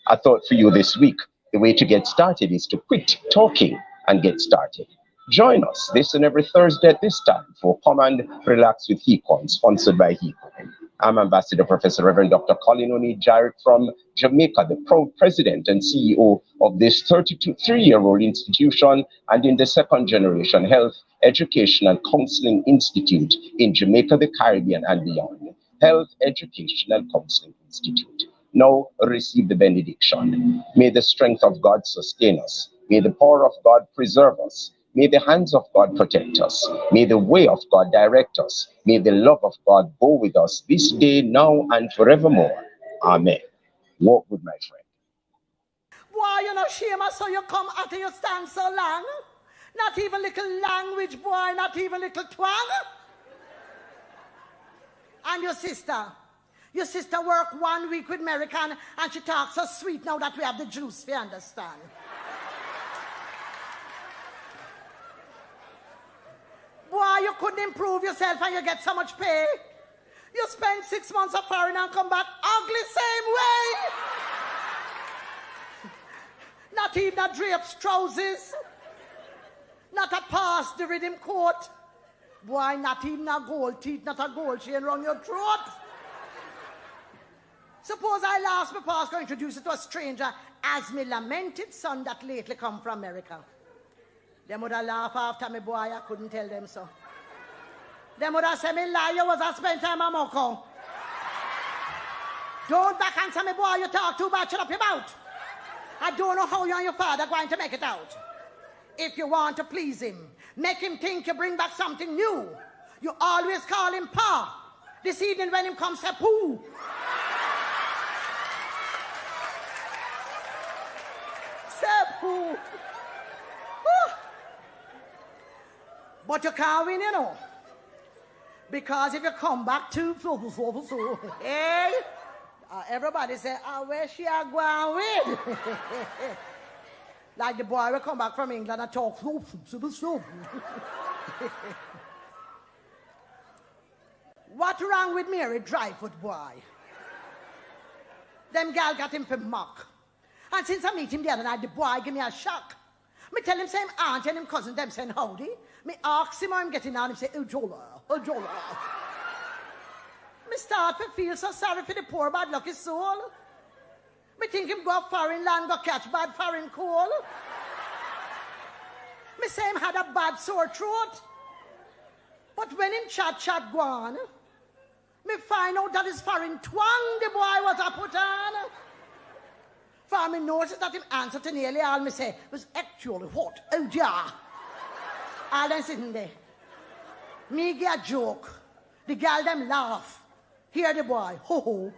[SPEAKER 3] I thought for you this week, the way to get started is to quit talking and get started. Join us this and every Thursday at this time for Come and Relax with HeCoin, sponsored by HeCoin. I'm Ambassador Professor Reverend Dr. Colin Oni-Jarrett from Jamaica, the proud president and CEO of this 33-year-old institution and in the second generation Health, Education and Counseling Institute in Jamaica, the Caribbean and beyond. Health, Education and Counseling Institute. Now receive the benediction. May the strength of God sustain us. May the power of God preserve us. May the hands of God protect us. May the way of God direct us. May the love of God go with us this day, now, and forevermore. Amen. Walk with my friend.
[SPEAKER 9] Boy, you know, shame us so you come out and you stand so long. Not even little language, boy, not even little twang. And your sister work 1 week with American and she talks so sweet now that we have the juice, you understand? Boy, you couldn't improve yourself and you get so much pay. You spend 6 months of foreign and come back ugly same way. Not even a drapes trousers. Not a pass the rhythm coat. Boy, not even a gold teeth, not a gold chain around your throat. Suppose I lost my pass, go introduce it to a stranger as my lamented son that lately come from America. They would have laughed after me, boy, I couldn't tell them so. They would have said me liar was I spend time on Moko. Don't back answer me, boy, you talk too much, shut up your mouth. I don't know how you and your father are going to make it out. If you want to please him, make him think you bring back something new. You always call him Pa. This evening when him comes, say Pooh. Say Pooh. But you can't win, you know. Because if you come back to hey, everybody say, where she are going with? Like the boy will come back from England and talk. What wrong with Mary Dryfoot, boy? Them gal got him for mock. And since I meet him the other night, the boy give me a shock. Me tell him same aunt and him cousin, them saying howdy. Me ask him how I'm getting on, him say, Jola. Me start to feel so sorry for the poor bad lucky soul. Me think him go up foreign land, go catch bad foreign coal. Me say him had a bad sore throat. But when him chat go on, me find out that his foreign twang the boy was a put on. For me notice that him answer to nearly all me say was actually what? Oh yeah. All them sitting there. Me get a joke. The girl them laugh. Hear the boy. Ho ho.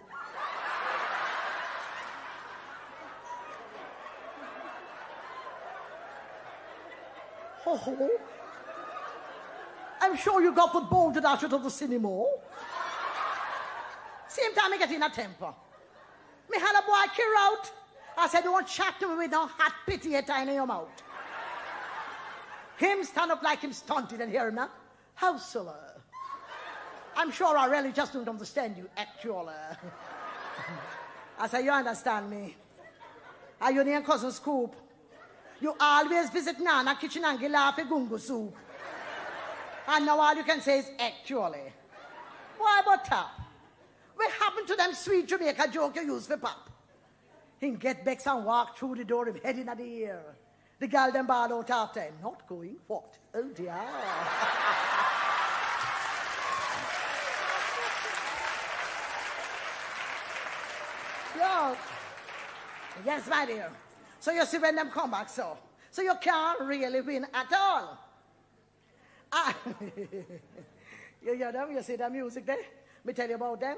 [SPEAKER 9] Ho ho. I'm sure you got the bolt that out of the cinema. Same time I get in a temper. Me had a boy kill out. I said, don't chat to me with no hot pity in your mouth. Him stand up like him stunted and hear him now. How so? I'm sure I really just don't understand you, actually. I said, you understand me? Are you near cousin Scoop? You always visit Nana kitchen and get laugh at gungo soup. And now all you can say is actually. Why but tap? What happened to them sweet Jamaica joke you use for pop? He get back and walk through the door with head in the air. The girl then bawled out after him. Not going? What? Oh dear. Yo. Yes, my dear. So you see when them come back, so you can't really win at all. You hear them? You see the music there? Me tell you about them.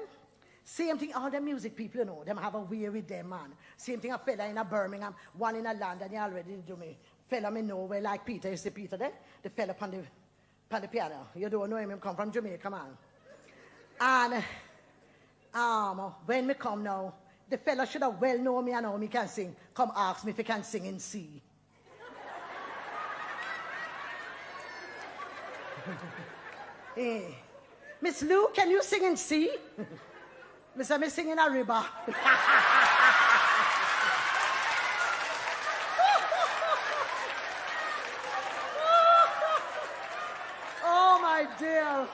[SPEAKER 9] Same thing, all the music people, you know, them have a way with them, man. Same thing, a fella in a Birmingham, one in a London, you already do me. Fella me know where like Peter, you see Peter there? The fella on the piano. You don't know him come from Jamaica, man. And when me come now, the fella should have well known me and know me can sing. Come ask me if he can sing in C. Hey, Miss Lou, can you sing in C? Miss, I'm singing a river. Oh, my dear.